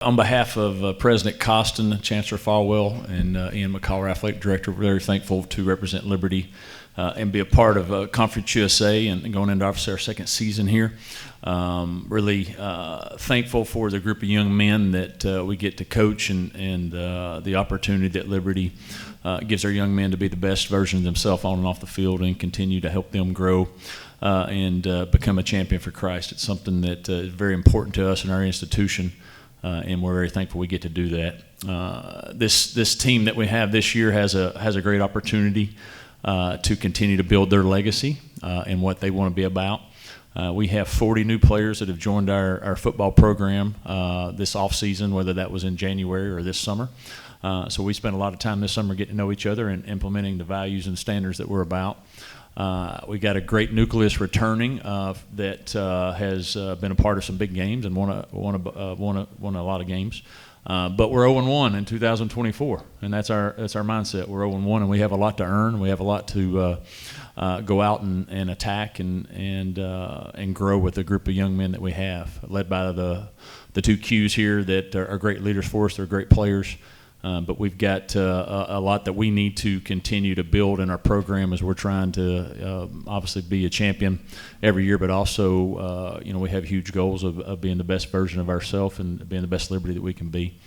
On behalf of President Costin, Chancellor Falwell, and Ian McCall, our athletic director, we're very thankful to represent Liberty and be a part of Conference USA and going into obviously our second season here. Really thankful for the group of young men that we get to coach and the opportunity that Liberty gives our young men to be the best version of themselves on and off the field and continue to help them grow and become a champion for Christ. It's something that is very important to us in our institution. And we're very thankful we get to do that. This team that we have this year has a great opportunity to continue to build their legacy and what they want to be about. We have 40 new players that have joined our football program this offseason, whether that was in January or this summer. So we spent a lot of time this summer getting to know each other and implementing the values and standards that we're about. We got a great nucleus returning that has been a part of some big games and won a lot of games. But we're 0-1 in 2024, and that's our mindset. We're 0-1, and we have a lot to earn. We have a lot to go out and attack and grow with the group of young men that we have, led by the two Qs here that are great leaders for us. They're great players. But we've got a lot that we need to continue to build in our program as we're trying to obviously be a champion every year, but also we have huge goals of being the best version of ourselves and being the best Liberty that we can be.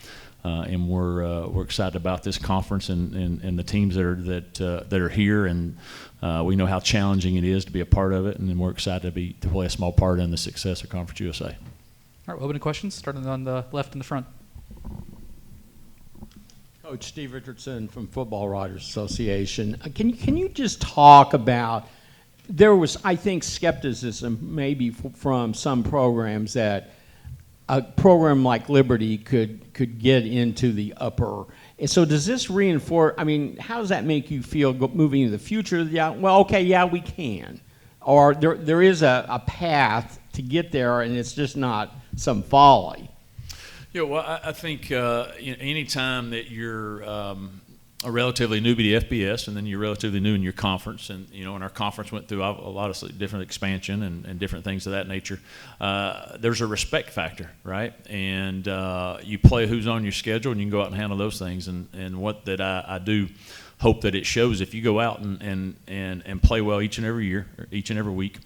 And we're excited about this conference and the teams that are here, and we know how challenging it is to be a part of it, and then we're excited to play a small part in the success of Conference USA. All right, we'll open to questions, starting on the left in the front. Coach Steve Richardson from Football Writers Association. Can you just talk about, there was, I think, skepticism maybe from some programs that a program like Liberty could get into the upper. And so does this reinforce, how does that make you feel moving into the future? Yeah, well, okay, yeah, we can. Or there is a path to get there, and it's just not some folly. Yeah, well, I think any time that you're a relatively newbie to FBS, and then you're relatively new in your conference, and and our conference went through a lot of different expansion and different things of that nature. There's a respect factor, right? And you play who's on your schedule, and you can go out and handle those things. And what that I do hope that it shows, if you go out and play well each and every year, or each and every week.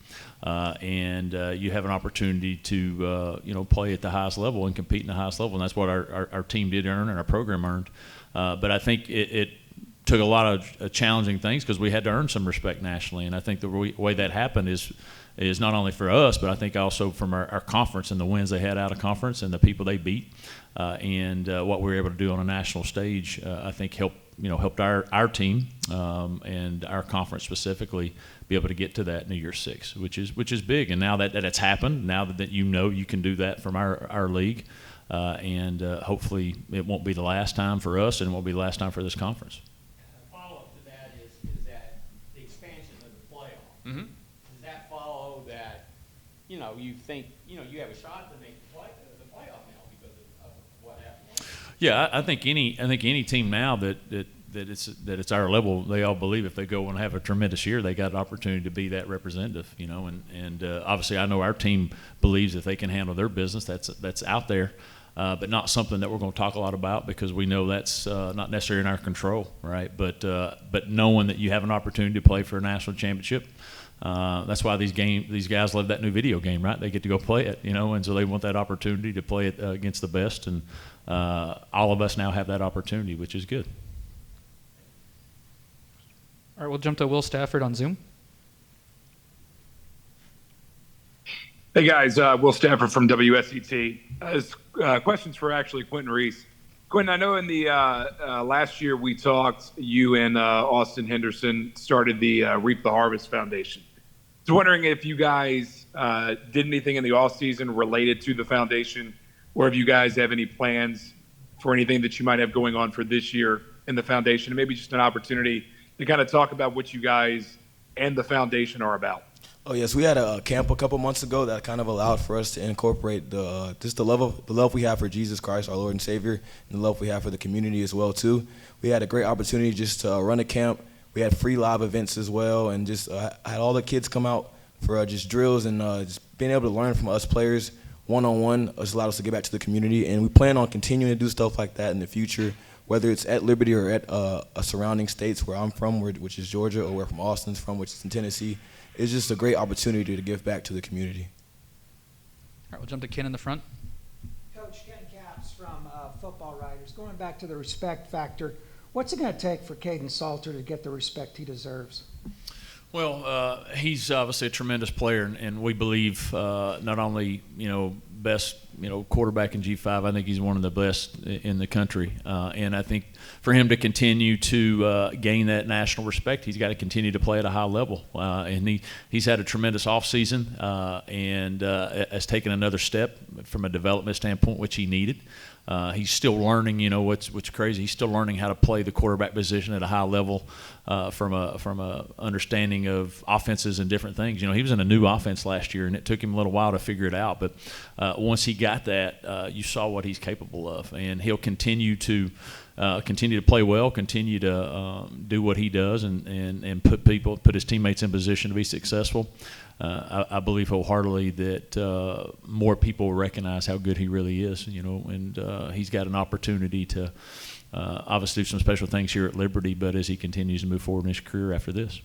And you have an opportunity to play at the highest level and compete in the highest level, and that's what our team did earn and our program earned. But I think it took a lot of challenging things because we had to earn some respect nationally, and I think the way that happened is not only for us, but I think also from our conference and the wins they had out of conference and the people they beat, and what we were able to do on a national stage. I think helped our team and our conference specifically be able to get to that in year 6, which is big. And now that it's happened, now that you can do that from our league, and hopefully it won't be the last time for us, and it won't be the last time for this conference. A follow-up to that is that the expansion of the playoff. Mm-hmm. Does that follow that you think you have a shot to make the playoff now because of what happened? Yeah, I think any team now that it's our level, they all believe if they go and have a tremendous year, they got an opportunity to be that representative, and obviously I know our team believes if they can handle their business, that's out there, but not something that we're going to talk a lot about because we know that's not necessarily in our control, right? But knowing that you have an opportunity to play for a national championship, that's why these guys love that new video game, right? They get to go play it, and so they want that opportunity to play it against the best, and all of us now have that opportunity, which is good. All right, we'll jump to Will Stafford on Zoom. Hey guys, Will Stafford from WSET. Questions for actually Quinton Reese. Quinton, I know in the last year we talked, you and Austin Henderson started the Reap the Harvest Foundation. I was wondering if you guys did anything in the offseason related to the foundation, or if you guys have any plans for anything that you might have going on for this year in the foundation, and maybe just an opportunity to kind of talk about what you guys and the foundation are about. Oh yes, we had a camp a couple months ago that kind of allowed for us to incorporate the love we have for Jesus Christ, our Lord and Savior, and the love we have for the community as well too. We had a great opportunity just to run a camp. We had free live events as well, and just had all the kids come out for just drills and just being able to learn from us players one-on-one. It's allowed us to get back to the community, and we plan on continuing to do stuff like that in the future, whether it's at Liberty or at surrounding states where I'm from, which is Georgia, or where from Austin's from, which is in Tennessee. It's just a great opportunity to give back to the community. All right, we'll jump to Ken in the front. Coach Ken Capps from Football Writers. Going back to the respect factor, what's it going to take for Caden Salter to get the respect he deserves? Well, he's obviously a tremendous player, and we believe not only best quarterback in G5. I think he's one of the best in the country, and I think for him to continue to gain that national respect, he's got to continue to play at a high level. And he's had a tremendous offseason and has taken another step from a development standpoint, which he needed. He's still learning, what's crazy. He's still learning how to play the quarterback position at a high level from a understanding of offenses and different things. He was in a new offense last year, and it took him a little while to figure it out. But once he got that, you saw what he's capable of, and he'll continue to play well, continue to do what he does, and put his teammates in position to be successful. I believe wholeheartedly that more people will recognize how good he really is, and he's got an opportunity to obviously do some special things here at Liberty, but as he continues to move forward in his career after this.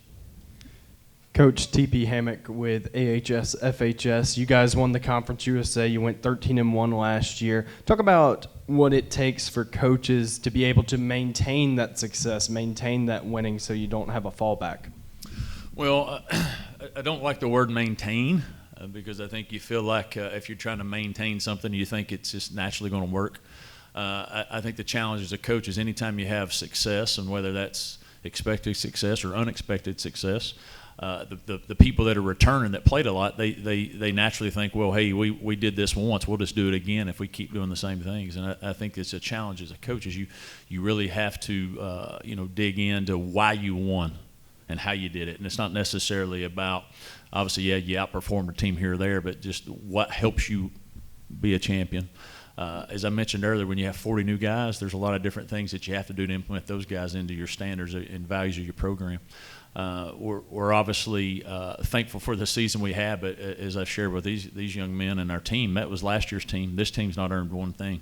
Coach TP Hammock with AHS FHS. You guys won the Conference USA. You went 13-1 last year. Talk about what it takes for coaches to be able to maintain that success, maintain that winning, so you don't have a fallback. Well, I don't like the word maintain because I think you feel like if you're trying to maintain something, you think it's just naturally going to work. I think the challenge as a coach is anytime you have success, and whether that's expected success or unexpected success, the people that are returning that played a lot, they naturally think, well, hey, we did this once, we'll just do it again if we keep doing the same things. And I think it's a challenge as a coach is you really have to dig into why you won and how you did it. And it's not necessarily about, obviously, you outperformed a team here or there, but just what helps you be a champion. As I mentioned earlier, when you have 40 new guys, there's a lot of different things that you have to do to implement those guys into your standards and values of your program. We're obviously thankful for the season we had, but as I shared with these young men and our team, that was last year's team. This team's not earned one thing.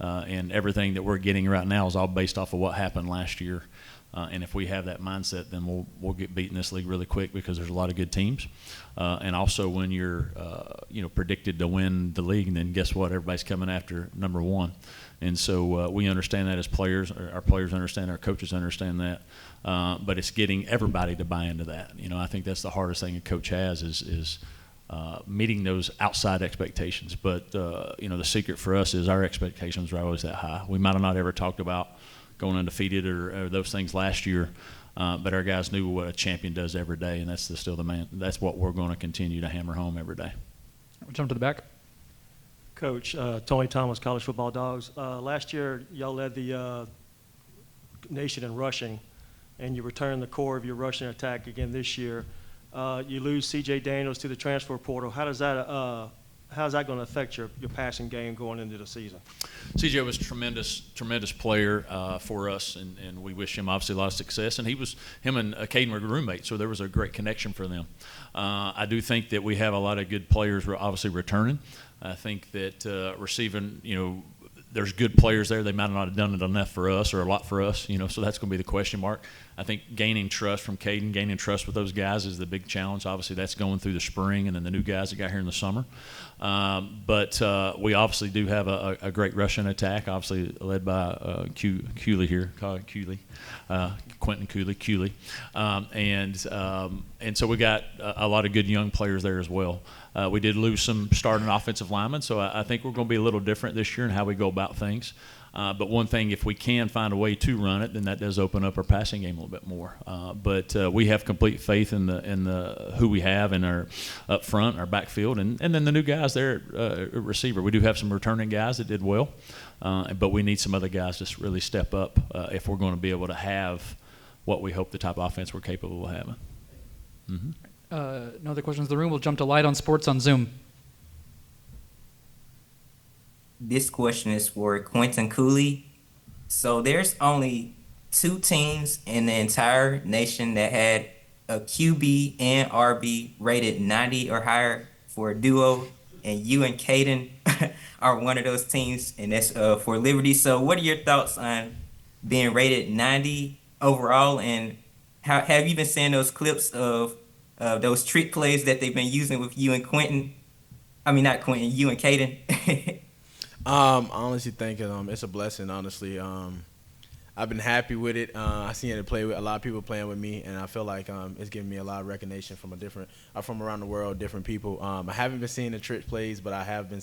And everything that we're getting right now is all based off of what happened last year. And if we have that mindset, then we'll get beat in this league really quick because there's a lot of good teams. And also when you're predicted to win the league, and then guess what? Everybody's coming after number one. And so we understand that as players. Our players understand, our coaches understand that. But it's getting everybody to buy into that. I think that's the hardest thing a coach has is meeting those outside expectations. But, the secret for us is our expectations are always that high. We might have not ever talked about going undefeated or those things last year, but our guys knew what a champion does every day, and that's still the man. That's what we're going to continue to hammer home every day. We'll jump to the back. Coach, Tony Thomas, College Football Dogs. Last year, y'all led the nation in rushing, and you returned the core of your rushing attack again this year. You lose C.J. Daniels to the transfer portal. How's that going to affect your passing game going into the season? CJ was a tremendous player for us, and we wish him obviously a lot of success. And him and Caden were roommates, so there was a great connection for them. I do think that we have a lot of good players obviously returning. I think that receiving, there's good players there. They might not have done it enough for us or a lot for us, so that's going to be the question mark. I think gaining trust from Caden, gaining trust with those guys is the big challenge. Obviously, that's going through the spring and then the new guys that got here in the summer. But we obviously do have a great rushing attack, obviously led by Cooley here, Cooley, Quinton Cooley. And so we got a lot of good young players there as well. We did lose some starting offensive linemen, so I think we're going to be a little different this year in how we go about things. But one thing, if we can find a way to run it, then that does open up our passing game a little bit more. But we have complete faith in the who we have in our up front, our backfield, and then the new guys there at receiver. We do have some returning guys that did well, but we need some other guys to really step up if we're going to be able to have what we hope the type of offense we're capable of having. Mm-hmm. No other questions in the room. We'll jump to Light on Sports on Zoom. This question is for Quinton Cooley. So there's only 2 teams in the entire nation that had a QB and RB rated 90 or higher for a duo and you and Caden are one of those teams, and that's for Liberty. So what are your thoughts on being rated 90 overall, and how have you been seeing those clips of those trick plays that they've been using with you and Quinton? I mean, not Quinton, you and Caden. I honestly think it's a blessing. Honestly, I've been happy with it. I seen it play with a lot of people playing with me, and I feel like it's giving me a lot of recognition from from around the world, different people. I haven't been seeing the trick plays, but I have been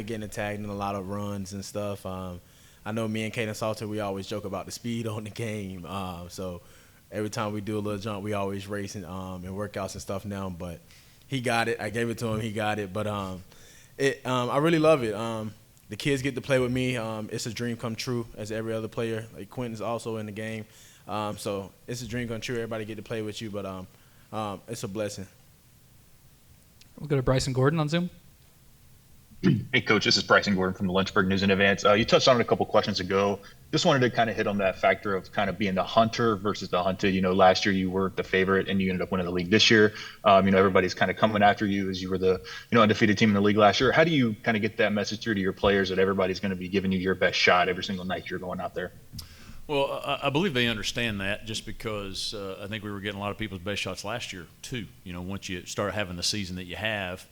getting tagged in a lot of runs and stuff. I know me and Caden Salter, we always joke about the speed on the game. So every time we do a little jump, we always racing and workouts and stuff now. But he got it. I gave it to him. He got it. But I really love it. The kids get to play with me. It's a dream come true as every other player. Like Quinton's also in the game. So it's a dream come true. Everybody get to play with you, but it's a blessing. We'll go to Bryson Gordon on Zoom. Hey, Coach, this is Bryson Gordon from the Lynchburg News and Advance. You touched on it a couple questions ago. Just wanted to kind of hit on that factor of kind of being the hunter versus the hunted. You know, last year you were the favorite and you ended up winning the league this year. Everybody's kind of coming after you as you were the, undefeated team in the league last year. How do you kind of get that message through to your players that everybody's going to be giving you your best shot every single night you're going out there? Well, I believe they understand that just because I think we were getting a lot of people's best shots last year too. Once you start having the season that you have,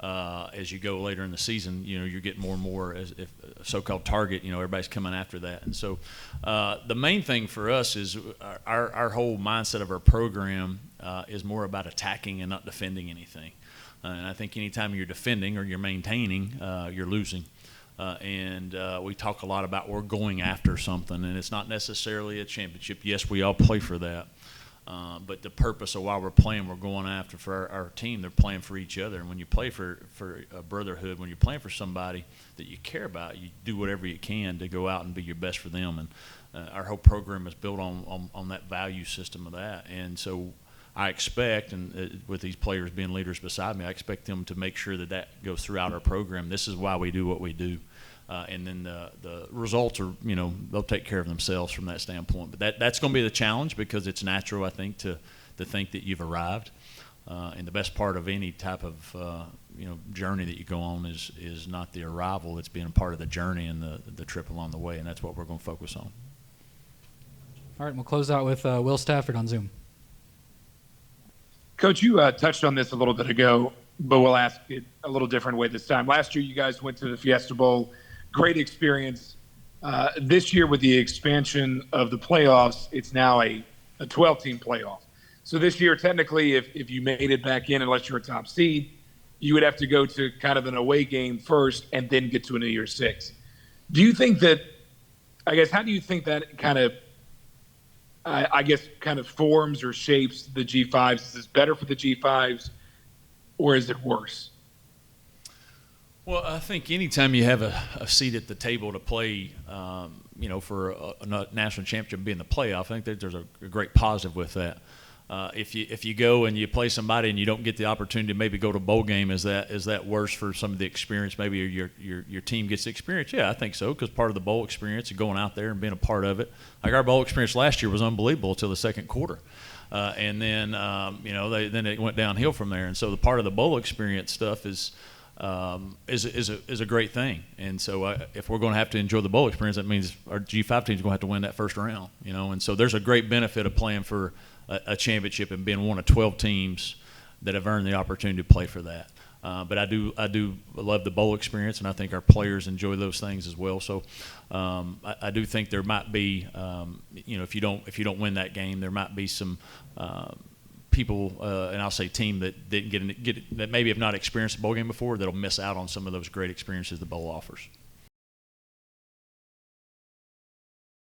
as you go later in the season, you're getting more and more as if a so-called target. Everybody's coming after that, and so the main thing for us is our whole mindset of our program is more about attacking and not defending anything. And I think anytime you're defending or you're maintaining, you're losing. And we talk a lot about we're going after something, and it's not necessarily a championship. Yes, we all play for that. But the purpose of why we're playing, we're going after for our team. They're playing for each other. And when you play for a brotherhood, when you're playing for somebody that you care about, you do whatever you can to go out and be your best for them. And our whole program is built on that value system of that. And so I expect, and with these players being leaders beside me, I expect them to make sure that goes throughout our program. This is why we do what we do. And then the results are, they'll take care of themselves from that standpoint. But that's going to be the challenge because it's natural, I think, to think that you've arrived. And the best part of any type of, journey that you go on is not the arrival. It's being a part of the journey and the trip along the way. And that's what we're going to focus on. All right, we'll close out with Will Stafford on Zoom. Coach, you touched on this a little bit ago, but we'll ask it a little different way this time. Last year, you guys went to the Fiesta Bowl. Great experience. This year with the expansion of the playoffs, it's now a 12-team playoff. So this year, technically, if you made it back in, unless you're a top seed, you would have to go to kind of an away game first and then get to a New Year's Six. Do you think that, how do you think that kind of, kind of forms or shapes the G5s? Is this better for the G5s or is it worse? Well, I think anytime you have a seat at the table to play, for a national championship being the playoff, I think that there's a great positive with that. If you go and you play somebody and you don't get the opportunity to maybe go to a bowl game, is that worse for some of the experience? Maybe your team gets the experience. Yeah, I think so, because part of the bowl experience and going out there and being a part of it. Like our bowl experience last year was unbelievable until the second quarter. And then, then it went downhill from there. And so the part of the bowl experience stuff is a great thing. And so if we're going to have to enjoy the bowl experience, that means our G5 team is going to have to win that first round, And so there's a great benefit of playing for a championship and being one of 12 teams that have earned the opportunity to play for that. But I do love the bowl experience, and I think our players enjoy those things as well. So I do think there might be, if you don't win that game, there might be some people, and I'll say team that didn't that maybe have not experienced a bowl game before that'll miss out on some of those great experiences the bowl offers.